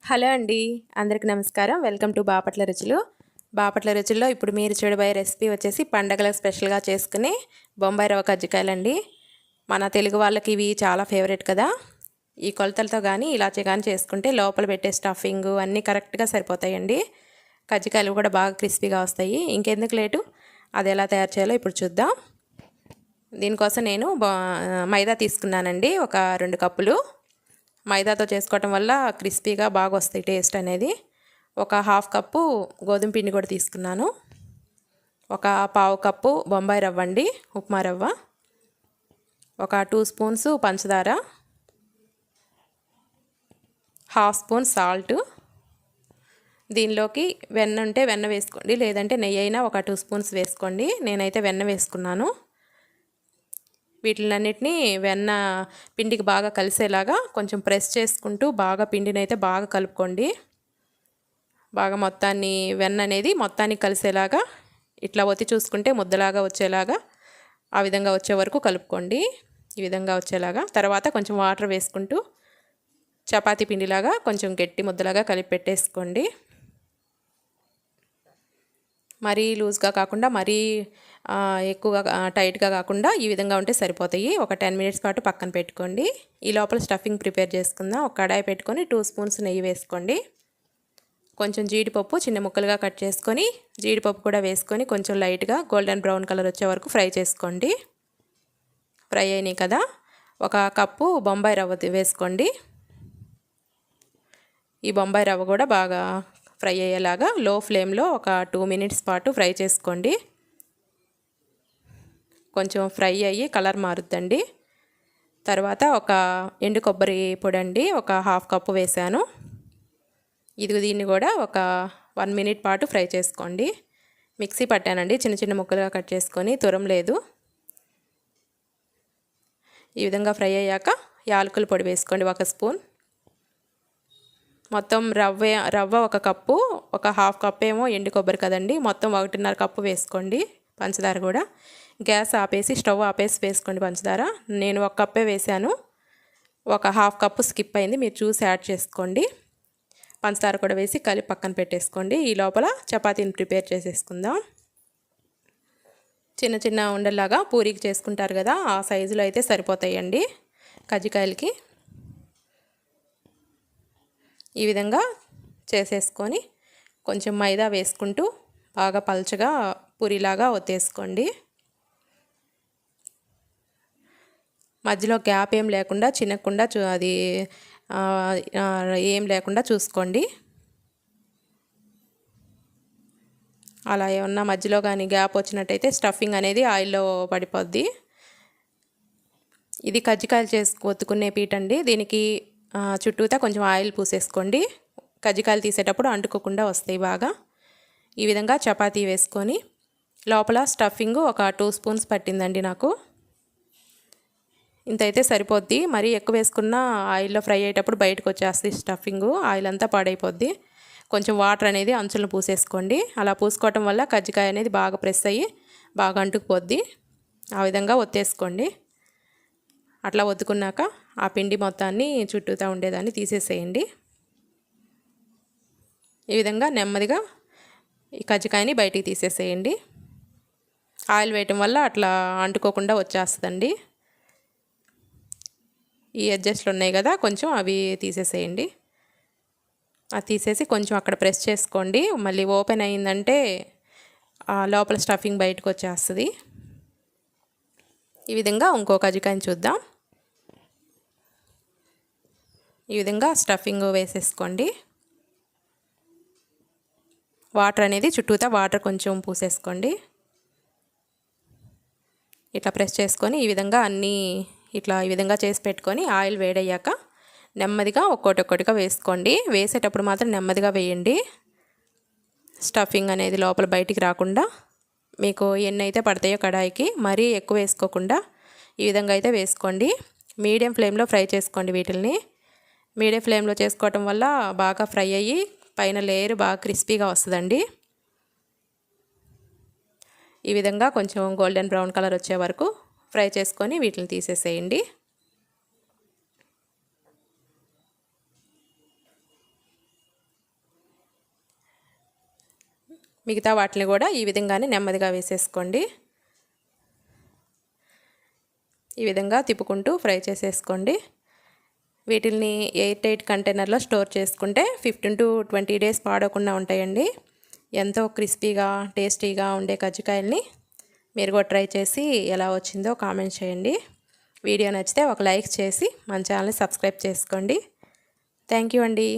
Hello అండి. అందరికి నమస్కారం. వెల్కమ్ టు బాపట్ల రుచులు. బాపట్ల రుచుల్లో ఇప్పుడు మీరు చూడబోయే రెసిపీ వచ్చేసి పండగలకు స్పెషల్‌గా చేసుకునే బొంబాయి రవ్వ కజ్జికాయలండి. మన తెలుగు వాళ్ళకి ఇవి చాలా ఫేవరెట్ కదా! ఈ కొలతలతో గానీ, ఇలాచీ గానీ చేసుకుంటే లోపల పెట్టే స్టఫింగు అన్నీ కరెక్ట్‌గా సరిపోతాయండి. కజ్జికాయలు కూడా బాగా క్రిస్పీగా వస్తాయి. ఇంకెందుకు లేటు, అది ఎలా తయారు చేయాలో ఇప్పుడు చూద్దాం. దీనికోసం నేను మైదా తీసుకున్నానండి. ఒక 2 కప్పులు. మైదాతో చేసుకోవటం వల్ల క్రిస్పీగా బాగా వస్తాయి టేస్ట్ అనేది. ఒక హాఫ్ కప్పు గోధుమ పిండి కూడా తీసుకున్నాను. ఒక పావు కప్పు బొంబాయి రవ్వ అండి, ఉప్మా రవ్వ. ఒక 2 స్పూన్స్ పంచదార, హాఫ్ స్పూన్ సాల్ట్. దీనిలోకి వెన్న ఉంటే వెన్న వేసుకోండి, లేదంటే నెయ్యి అయినా ఒక 2 స్పూన్స్ వేసుకోండి. నేనైతే వెన్న వేసుకున్నాను. వీటిలన్నిటినీ వెన్న పిండికి బాగా కలిసేలాగా కొంచెం ప్రెస్ చేసుకుంటూ బాగా పిండిని అయితే బాగా కలుపుకోండి. బాగా మొత్తాన్ని వెన్న అనేది మొత్తానికి కలిసేలాగా ఇట్లా ఒత్తి చూసుకుంటే ముద్దలాగా వచ్చేలాగా ఆ విధంగా వచ్చే వరకు కలుపుకోండి. ఈ విధంగా వచ్చేలాగా తర్వాత కొంచెం వాటర్ వేసుకుంటూ చపాతీ పిండిలాగా కొంచెం గట్టి ముద్దలాగా కలిపి పెట్టేసుకోండి. మరీ లూజ్గా కాకుండా మరీ ఎక్కువగా టైట్గా కాకుండా ఈ విధంగా ఉంటే సరిపోతాయి. ఒక 10 మినిట్స్ పాటు పక్కన పెట్టుకోండి. ఈ లోపల స్టఫింగ్ ప్రిపేర్ చేసుకుందాం. ఒక కడాయి పెట్టుకొని 2 స్పూన్స్ నెయ్యి వేసుకోండి. కొంచెం జీడిపప్పు చిన్న ముక్కలుగా కట్ చేసుకొని జీడిపప్పు కూడా వేసుకొని కొంచెం లైట్గా గోల్డెన్ బ్రౌన్ కలర్ వచ్చే వరకు ఫ్రై చేసుకోండి. ఫ్రై అయినాయి కదా, ఒక కప్పు బొంబాయి రవ్వ వేసుకోండి. ఈ బొంబాయి రవ్వ కూడా బాగా ఫ్రై అయ్యేలాగా లో ఫ్లేమ్లో ఒక 2 మినిట్స్ పాటు ఫ్రై చేసుకోండి. కొంచెం ఫ్రై అయ్యి కలర్ మారుద్దండి. తర్వాత ఒక ఎండు కొబ్బరి పొడి అండి, ఒక హాఫ్ కప్పు వేసాను. దీన్ని కూడా ఒక 1 మినిట్ పాటు ఫ్రై చేసుకోండి. మిక్సీ పట్టానండి, చిన్న చిన్న ముక్కలుగా కట్ చేసుకొని, తురం లేదు. ఈ విధంగా ఫ్రై అయ్యాక యాలకుల పొడి వేసుకోండి, 1 స్పూన్. మొత్తం రవ్వ 1 కప్పు, ఒక హాఫ్ కప్ ఏమో ఎండు కొబ్బరి కదండి, మొత్తం 1.5 కప్పు వేసుకోండి. పంచదార కూడా గ్యాస్ ఆపేసి స్టవ్ ఆపేసి వేసుకోండి పంచదార. నేను 1 కప్పే వేసాను, ఒక హాఫ్ కప్పు స్కిప్ అయింది, మీరు చూసి యాడ్ చేసుకోండి. పంచదార కూడా వేసి కలిపి పక్కన పెట్టేసుకోండి. ఈ లోపల చపాతీని ప్రిపేర్ చేసేసుకుందాం. చిన్న చిన్న ఉండల్లాగా పూరీకి చేసుకుంటారు కదా, ఆ సైజులో అయితే సరిపోతాయండి కజ్జికాయలకి. ఈ విధంగా చేసేసుకొని కొంచెం మైదా వేసుకుంటూ బాగా పల్చగా పూరీలాగా ఒత్తేసుకోండి. మధ్యలో గ్యాప్ ఏం లేకుండా చిన్నకుండా అది ఏం లేకుండా చూసుకోండి. అలా ఏమన్నా మధ్యలో కానీ గ్యాప్ వచ్చినట్టయితే స్టఫింగ్ అనేది ఆయిల్లో పడిపోద్ది. ఇది కజ్జికాయలు ఒత్తుకునే పీట అండి. దీనికి చుట్టూతా కొంచెం ఆయిల్ పూసేసుకోండి. కజ్జికాయలు తీసేటప్పుడు అంటుకోకుండా వస్తాయి బాగా. ఈ విధంగా చపాతీ వేసుకొని లోపల స్టఫింగ్ ఒక 2 స్పూన్స్ పట్టిందండి నాకు. ఇంత అయితే సరిపోద్ది. మరీ ఎక్కువ వేసుకున్న ఆయిల్లో ఫ్రై అయ్యేటప్పుడు బయటకు వచ్చేస్తుంది స్టఫింగు, ఆయిల్ అంతా పాడైపోద్ది. కొంచెం వాటర్ అనేది అంచులను పూసేసుకోండి. అలా పూసుకోవటం వల్ల కజ్జికాయ అనేది బాగా ప్రెస్ అయ్యి బాగా అంటుకుపోద్ది. ఆ విధంగా ఒత్తేసుకోండి. అట్లా ఒత్తుకున్నాక ఆ పిండి మొత్తాన్ని చుట్టూతా ఉండేదాన్ని తీసేసేయండి. ఈ విధంగా నెమ్మదిగా ఈ కజ్జికాయని బయటికి తీసేసేయండి. ఆయిల్ వేయటం వల్ల అట్లా అంటుకోకుండా వచ్చేస్తుందండి. ఈ ఎడ్జస్ట్లు ఉన్నాయి కదా, కొంచెం అవి తీసేసేయండి. అది తీసేసి కొంచెం అక్కడ ప్రెస్ చేసుకోండి. మళ్ళీ ఓపెన్ అయిందంటే లోపల స్టఫింగ్ బయటకు వచ్చేస్తుంది. ఈ విధంగా ఇంకో కజ్జికాయని చూద్దాం. ఈ విధంగా స్టఫింగ్ వేసేసుకోండి. వాటర్ అనేది చుట్టూతా వాటర్ కొంచెం పూసేసుకోండి. ఇట్లా ప్రెస్ చేసుకొని ఈ విధంగా అన్నీ ఇట్లా ఈ విధంగా చేసి పెట్టుకొని ఆయిల్ వేడయ్యాక నెమ్మదిగా ఒక్కొక్కటిగా వేసుకోండి. వేసేటప్పుడు మాత్రం నెమ్మదిగా వేయండి, స్టఫింగ్ అనేది లోపల బయటికి రాకుండా. మీకు ఎన్ని అయితే పడతాయో కడాయికి మరీ ఎక్కువ వేసుకోకుండా ఈ విధంగా అయితే వేసుకోండి. మీడియం ఫ్లేమ్లో ఫ్రై చేసుకోండి. వీటిల్ని మీడియం ఫ్లేమ్లో చేసుకోవటం వల్ల బాగా ఫ్రై అయ్యి పైన లేయర్ బాగా క్రిస్పీగా వస్తుందండి. ఈ విధంగా కొంచెం గోల్డెన్ బ్రౌన్ కలర్ వచ్చే వరకు ఫ్రై చేసుకొని వీటిని తీసేసేయండి. మిగతా వాటిని కూడా ఈ విధంగానే నెమ్మదిగా వేసేసుకోండి. ఈ విధంగా తిప్పుకుంటూ ఫ్రై చేసేసుకోండి. వీటిని ఎయిర్ టైట్ కంటైనర్లో స్టోర్ చేసుకుంటే 15 to 20 డేస్ పాడకుండా ఉంటాయండి. ఎంతో క్రిస్పీగా టేస్టీగా ఉండే కజ్జికాయల్ని మీరు కూడా ట్రై చేసి ఎలా వచ్చిందో కామెంట్ చేయండి. వీడియో నచ్చితే ఒక లైక్ చేసి మన ఛానల్ని సబ్స్క్రైబ్ చేసుకోండి. థ్యాంక్ యూ అండి.